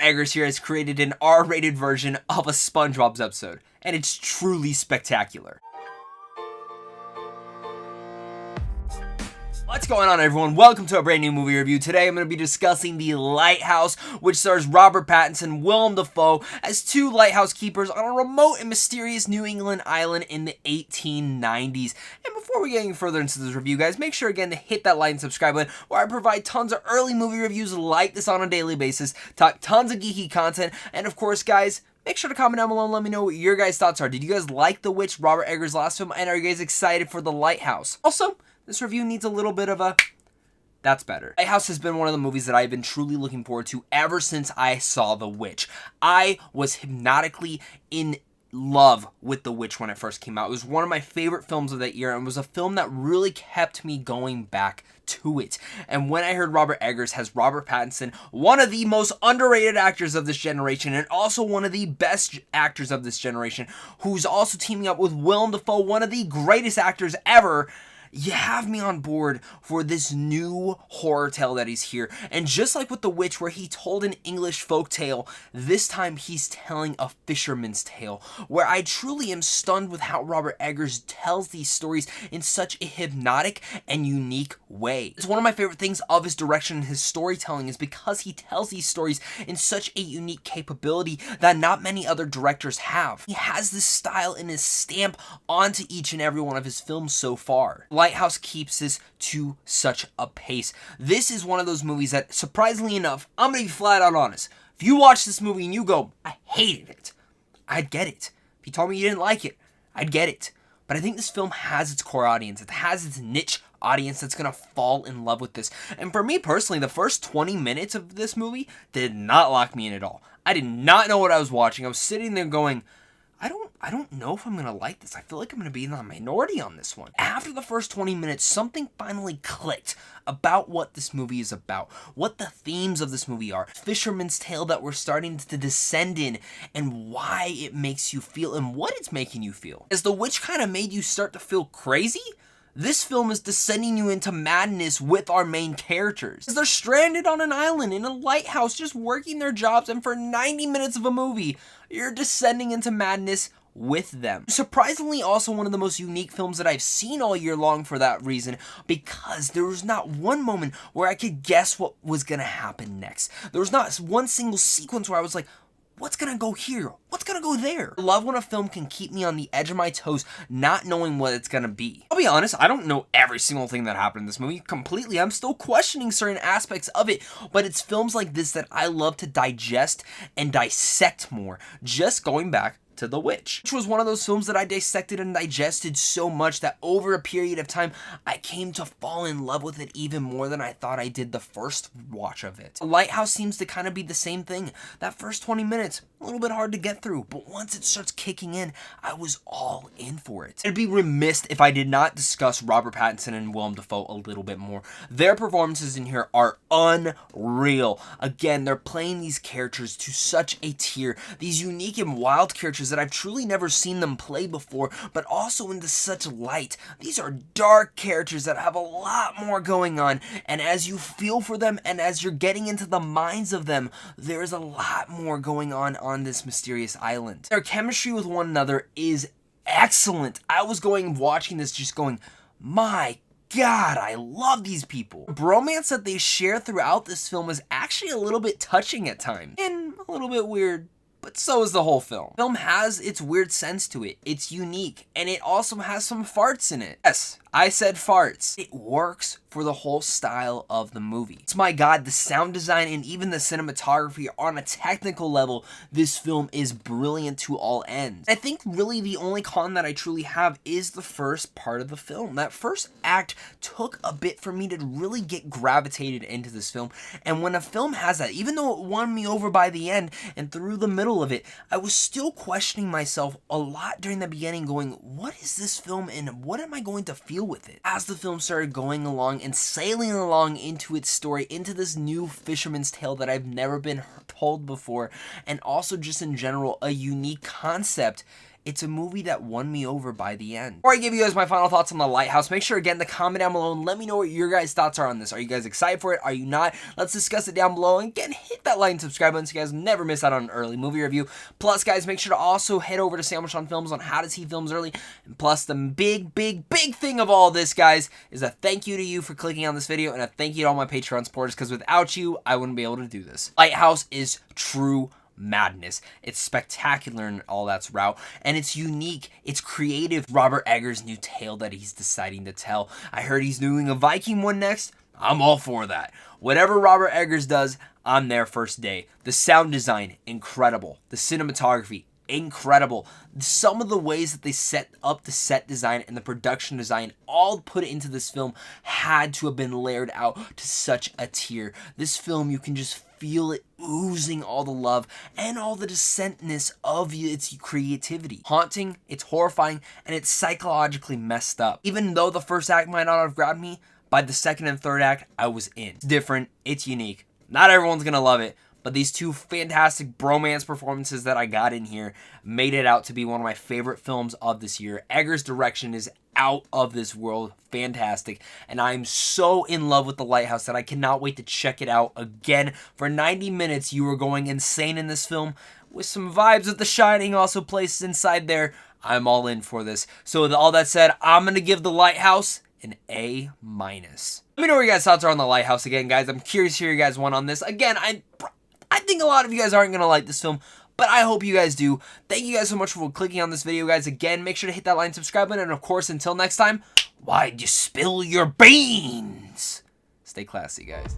Eggers here has created an R-rated version of a Spongebob episode, and it's truly spectacular. What's going on, everyone? Welcome to a brand new movie review. Today I'm going to be discussing The Lighthouse, which stars Robert Pattinson, Willem Dafoe as two lighthouse keepers on a remote and mysterious New England island in the 1890s. And before we get any further into this review, guys, make sure again to hit that like and subscribe button, where I provide tons of early movie reviews like this on a daily basis, talk tons of geeky content, and of course, guys, make sure to comment down below and let me know what your guys' thoughts are. Did you guys like The Witch, Robert Eggers' last film, and are you guys excited for The Lighthouse? Also, this review needs a little bit of a that's better. Lighthouse has been one of the movies that I've been truly looking forward to ever since I saw The Witch. I was hypnotically in love with The Witch when it first came out. It was one of my favorite films of that year, and was a film that really kept me going back to it. And when I heard Robert Eggers has Robert Pattinson, one of the most underrated actors of this generation, and also one of the best actors of this generation, who's also teaming up with Willem Dafoe, one of the greatest actors ever, you have me on board for this new horror tale that he's here. And just like with The Witch, where he told an English folk tale, this time he's telling a fisherman's tale, where I truly am stunned with how Robert Eggers tells these stories in such a hypnotic and unique way. It's one of my favorite things of his direction and his storytelling is because he tells these stories in such a unique capability that not many other directors have. He has this style and his stamp onto each and every one of his films so far. Lighthouse keeps this to such a pace. This is one of those movies that, surprisingly enough, I'm gonna be flat out honest. If you watch this movie and you go, I hated it, I'd get it. If you told me you didn't like it, I'd get it. But I think this film has its core audience. It has its niche audience that's gonna fall in love with this. And for me personally, the first 20 minutes of this movie did not lock me in at all. I did not know what I was watching. I was sitting there going, I don't know if I'm going to like this. I feel like I'm going to be in the minority on this one. After the first 20 minutes, something finally clicked about what this movie is about, what the themes of this movie are, fisherman's tale that we're starting to descend in, and why it makes you feel and what it's making you feel. As The Witch kind of made you start to feel crazy, this film is descending you into madness with our main characters. As they're stranded on an island in a lighthouse just working their jobs, and for 90 minutes of a movie, you're descending into madness with them. Surprisingly, also one of the most unique films that I've seen all year long for that reason, because there was not one moment where I could guess what was gonna happen next. There was not one single sequence where I was like, what's gonna go here? What's gonna go there? I love when a film can keep me on the edge of my toes, not knowing what it's gonna be. I'll be honest, I don't know every single thing that happened in this movie completely. I'm still questioning certain aspects of it, but it's films like this that I love to digest and dissect more. Just going back to The Witch, which was one of those films that I dissected and digested so much that over a period of time, I came to fall in love with it even more than I thought I did the first watch of it. Lighthouse seems to kind of be the same thing. That first 20 minutes, a little bit hard to get through, but once it starts kicking in, I was all in for it. It'd be remiss if I did not discuss Robert Pattinson and Willem Dafoe a little bit more. Their performances in here are unreal. Again, they're playing these characters to such a tier, these unique and wild characters that I've truly never seen them play before, but also into such light. These are dark characters that have a lot more going on, and as you feel for them and as you're getting into the minds of them, there's a lot more going on this mysterious island. Their chemistry with one another is excellent. I was watching this just going, my God, I love these people. The bromance that they share throughout this film is actually a little bit touching at times, and a little bit weird, but so is the whole film. The film has its weird sense to it. It's unique, and it also has some farts in it. Yes, I said farts. It works for the whole style of the movie. It's my God, the sound design and even the cinematography on a technical level, this film is brilliant to all ends. I think really the only con that I truly have is the first part of the film. That first act took a bit for me to really get gravitated into this film, and when a film has that, even though it won me over by the end and through the middle of it, I was still questioning myself a lot during the beginning, going, what is this film and what am I going to feel with it? As the film started going along and sailing along into its story, into this new fisherman's tale that I've never been told before, and also just in general a unique concept, it's a movie that won me over by the end. Before I give you guys my final thoughts on The Lighthouse, make sure again to comment down below and let me know what your guys' thoughts are on this. Are you guys excited for it? Are you not? Let's discuss it down below. And again, hit that like and subscribe button so you guys never miss out on an early movie review. Plus, guys, make sure to also head over to Sandwich on Films on how to see films early. And plus, the big thing of all this, guys, is a thank you to you for clicking on this video and a thank you to all my Patreon supporters, because without you, I wouldn't be able to do this. Lighthouse is true madness. It's spectacular in all that's route, and it's unique. It's creative. Robert Eggers' new tale that he's deciding to tell. I heard he's doing a Viking one next. I'm all for that. Whatever Robert Eggers does, I'm there first day. The sound design, incredible. The cinematography, incredible. Some of the ways that they set up the set design and the production design, all put into this film, had to have been layered out to such a tier. This film, you can just feel it oozing all the love and all the decentness of its creativity. Haunting, it's horrifying, and it's psychologically messed up. Even though the first act might not have grabbed me, by the second and third act, I was in. It's different, it's unique. Not everyone's gonna love it, but these two fantastic bromance performances that I got in here made it out to be one of my favorite films of this year. Eggers' direction is out of this world, fantastic, and I'm so in love with The Lighthouse that I cannot wait to check it out again. For 90 minutes, you are going insane in this film, with some vibes of The Shining also placed inside there. I'm all in for this. So with all that said, I'm gonna give The Lighthouse an A-. Let me know what your guys' thoughts are on The Lighthouse again, guys. I'm curious to hear your guys' one on this. Again, I think a lot of you guys aren't gonna like this film, but I hope you guys do. Thank you guys so much for clicking on this video, guys. Again, make sure to hit that like and subscribe button. And of course, until next time, why'd you spill your beans? Stay classy, guys.